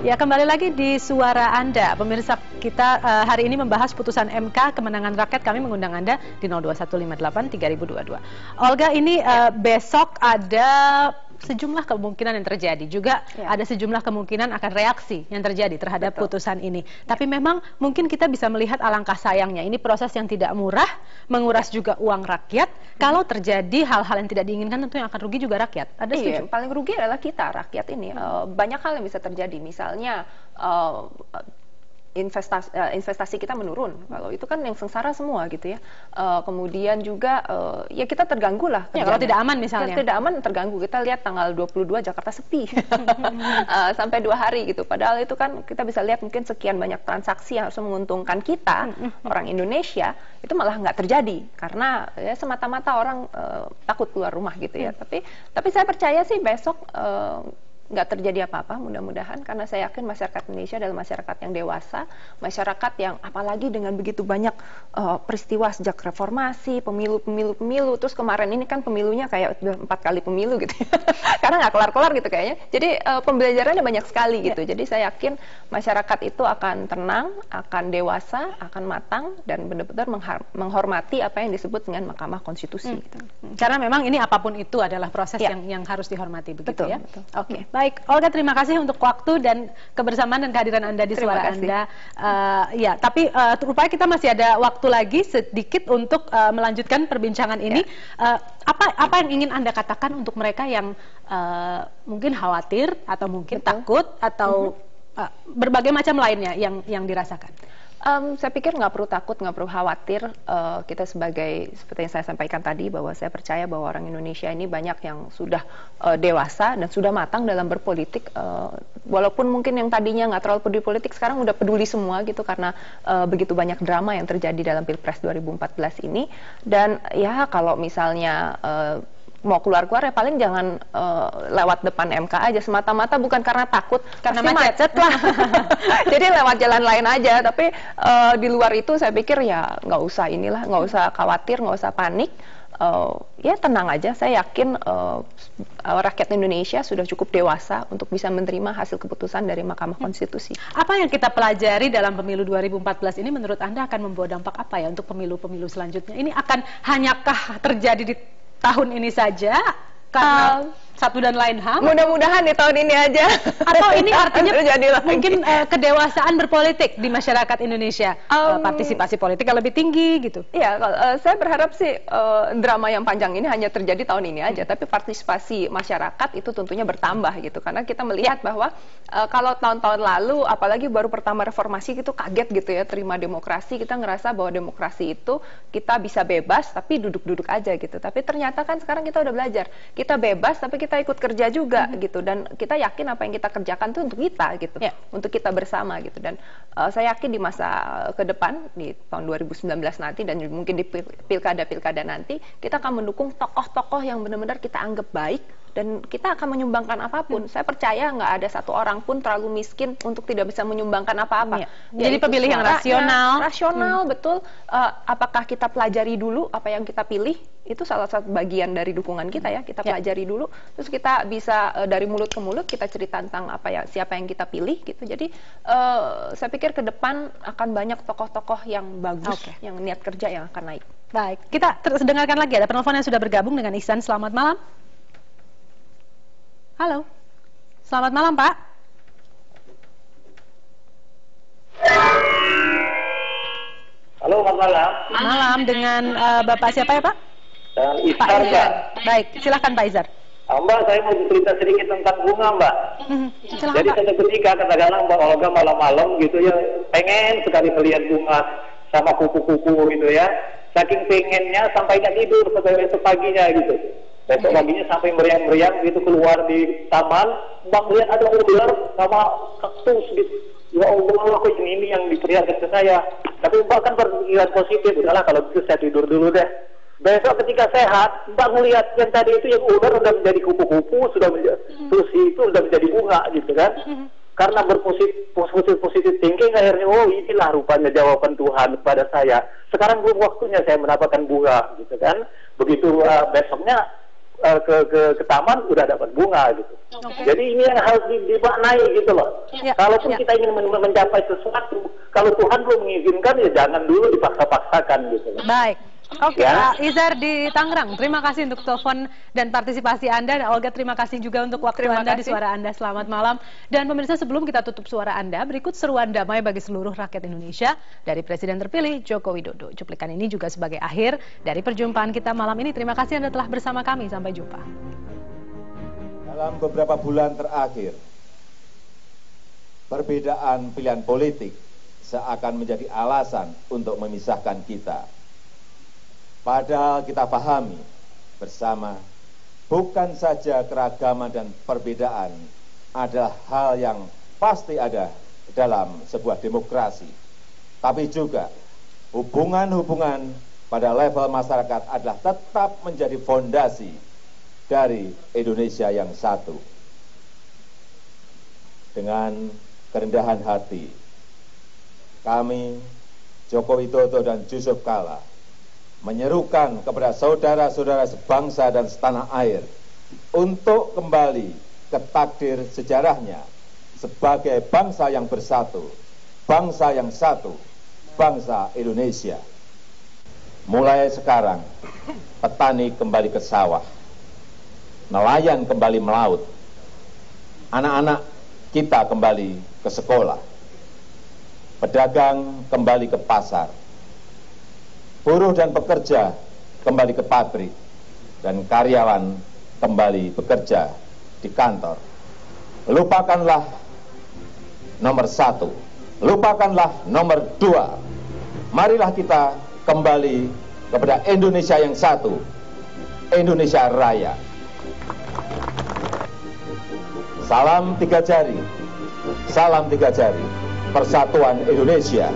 Ya, kembali lagi di Suara Anda. Pemirsa kita hari ini membahas putusan MK kemenangan rakyat. Kami mengundang Anda di 021583022. Olga, ini besok ada sejumlah kemungkinan yang terjadi. Juga ada sejumlah kemungkinan akan reaksi yang terjadi terhadap putusan ini. Tapi memang mungkin kita bisa melihat alangkah sayangnya. Ini proses yang tidak murah, menguras juga uang rakyat. Kalau terjadi hal-hal yang tidak diinginkan, tentu yang akan rugi juga rakyat. Ada setuju? Paling rugi adalah kita, rakyat ini. Banyak hal yang bisa terjadi. Misalnya investasi kita menurun, kalau itu kan yang sengsara semua gitu ya. Kemudian juga ya kita terganggu lah. Ya, kalau tidak aman misalnya. Ya, tidak aman terganggu. Kita lihat tanggal 22 Jakarta sepi sampai 2 hari gitu. Padahal itu kan kita bisa lihat mungkin sekian banyak transaksi yang harus menguntungkan kita orang Indonesia, itu malah nggak terjadi karena ya semata-mata orang takut keluar rumah gitu ya. Tapi saya percaya sih besok nggak terjadi apa-apa, mudah-mudahan, karena saya yakin masyarakat Indonesia adalah masyarakat yang dewasa, masyarakat yang apalagi dengan begitu banyak peristiwa sejak reformasi, pemilu, terus kemarin ini kan pemilunya kayak 4 kali pemilu gitu, karena nggak kelar-kelar gitu kayaknya. Jadi pembelajarannya banyak sekali gitu. Jadi saya yakin masyarakat itu akan tenang, akan dewasa, akan matang, dan benar-benar menghormati apa yang disebut dengan Mahkamah Konstitusi. Gitu. Karena memang ini apapun itu adalah proses yang harus dihormati, begitu ya. Betul. Oke. Baik, Olga, terima kasih untuk waktu dan kebersamaan dan kehadiran Anda di Suara Anda. Ya, tapi rupanya kita masih ada waktu lagi sedikit untuk melanjutkan perbincangan ini. Apa yang ingin Anda katakan untuk mereka yang mungkin khawatir atau mungkin takut atau berbagai macam lainnya yang dirasakan? Saya pikir nggak perlu takut, nggak perlu khawatir. Kita seperti yang saya sampaikan tadi, bahwa saya percaya bahwa orang Indonesia ini banyak yang sudah dewasa dan sudah matang dalam berpolitik. Walaupun mungkin yang tadinya nggak terlalu peduli politik, sekarang udah peduli semua gitu, karena begitu banyak drama yang terjadi dalam Pilpres 2014 ini. Dan ya kalau misalnya mau keluar-keluar ya paling jangan lewat depan MK aja, semata-mata bukan karena takut, karena macet lah. Jadi lewat jalan lain aja. Tapi di luar itu saya pikir ya nggak usah khawatir, nggak usah panik. Ya tenang aja. Saya yakin rakyat Indonesia sudah cukup dewasa untuk bisa menerima hasil keputusan dari Mahkamah Konstitusi. Apa yang kita pelajari dalam pemilu 2014 ini menurut Anda akan membawa dampak apa ya untuk pemilu-pemilu selanjutnya? Ini akan hanyakah terjadi di tahun ini saja karena satu dan lain hal? Mudah-mudahan di tahun ini aja. Atau ini artinya mungkin kedewasaan berpolitik di masyarakat Indonesia, partisipasi politik yang lebih tinggi gitu? Iya, saya berharap sih drama yang panjang ini hanya terjadi tahun ini aja, tapi partisipasi masyarakat itu tentunya bertambah gitu, karena kita melihat bahwa kalau tahun-tahun lalu, apalagi baru pertama reformasi, itu kaget gitu ya terima demokrasi. Kita ngerasa bahwa demokrasi itu kita bisa bebas tapi duduk-duduk aja gitu. Tapi ternyata kan sekarang kita udah belajar, kita bebas tapi kita ikut kerja juga gitu, dan kita yakin apa yang kita kerjakan itu untuk kita gitu, untuk kita bersama gitu. Dan saya yakin di masa ke depan, di tahun 2019 nanti dan mungkin di pilkada-pilkada nanti, kita akan mendukung tokoh-tokoh yang benar-benar kita anggap baik, dan kita akan menyumbangkan apapun. Saya percaya nggak ada satu orang pun terlalu miskin untuk tidak bisa menyumbangkan apa-apa. Jadi pemilih yang rasional, betul. Apakah kita pelajari dulu apa yang kita pilih? Itu salah satu bagian dari dukungan kita ya. Kita pelajari dulu, terus kita bisa dari mulut ke mulut kita cerita tentang siapa yang kita pilih gitu. Jadi saya pikir ke depan akan banyak tokoh-tokoh yang bagus, yang niat kerja yang akan naik. Baik, kita dengarkan lagi, ada penelpon yang sudah bergabung dengan Ihsan. Selamat malam. Halo, selamat malam Pak. Halo, selamat malam. Malam, dengan Bapak siapa ya Pak? Pak Izar. Baik, silahkan Pak Izar. Mbak, saya mau cerita sedikit tentang bunga, Mbak. Silahkan, jadi Pak. suatu ketika katakanlah Mbak Olga malam-malam gitu ya, pengen sekali melihat bunga sama kupu-kupu gitu ya. Saking pengennya sampai nggak tidur sampai besok paginya gitu. Besok paginya sampai meriang-meriang gitu keluar di taman, Mbak melihat ada ular sama kaktus gitu. Ya Allah, kok ini yang diperlihatkan ke saya. Tapi Mbak kan berpikiran positif, udahlah kalau gitu saya tidur dulu deh. Besok ketika sehat, Mbak melihat yang tadi itu yang ular sudah menjadi kupu-kupu, terus itu sudah menjadi bunga gitu kan. Karena berpositif thinking, akhirnya oh inilah rupanya jawaban Tuhan kepada saya. Sekarang belum waktunya saya mendapatkan bunga gitu kan. Begitu besoknya ke taman udah dapat bunga gitu. Jadi ini yang harus dimaknai gitu loh. Kalaupun kita ingin mencapai sesuatu, kalau Tuhan belum mengizinkan ya jangan dulu dipaksa-paksakan gitu. Baik. Oke, Pak Izar di Tangerang, terima kasih untuk telepon dan partisipasi Anda. Dan Olga, terima kasih juga untuk waktu Anda di Suara Anda. Selamat malam. Dan pemirsa, sebelum kita tutup Suara Anda, berikut seruan damai bagi seluruh rakyat Indonesia dari Presiden terpilih Joko Widodo. Cuplikan ini juga sebagai akhir dari perjumpaan kita malam ini. Terima kasih Anda telah bersama kami. Sampai jumpa. Dalam beberapa bulan terakhir, perbedaan pilihan politik seakan menjadi alasan untuk memisahkan kita. Padahal kita pahami bersama, bukan saja keragaman dan perbedaan adalah hal yang pasti ada dalam sebuah demokrasi, tapi juga hubungan-hubungan pada level masyarakat adalah tetap menjadi fondasi dari Indonesia yang satu. Dengan kerendahan hati, kami, Joko Widodo dan Yusuf Kala, menyerukan kepada saudara-saudara sebangsa dan setanah air untuk kembali ke takdir sejarahnya sebagai bangsa yang bersatu, bangsa yang satu, bangsa Indonesia. Mulai sekarang, petani kembali ke sawah, nelayan kembali melaut, anak-anak kita kembali ke sekolah, pedagang kembali ke pasar, buruh dan pekerja kembali ke pabrik, dan karyawan kembali bekerja di kantor. Lupakanlah nomor 1, lupakanlah nomor 2. Marilah kita kembali kepada Indonesia yang satu, Indonesia Raya. Salam 3 jari, salam 3 jari, persatuan Indonesia.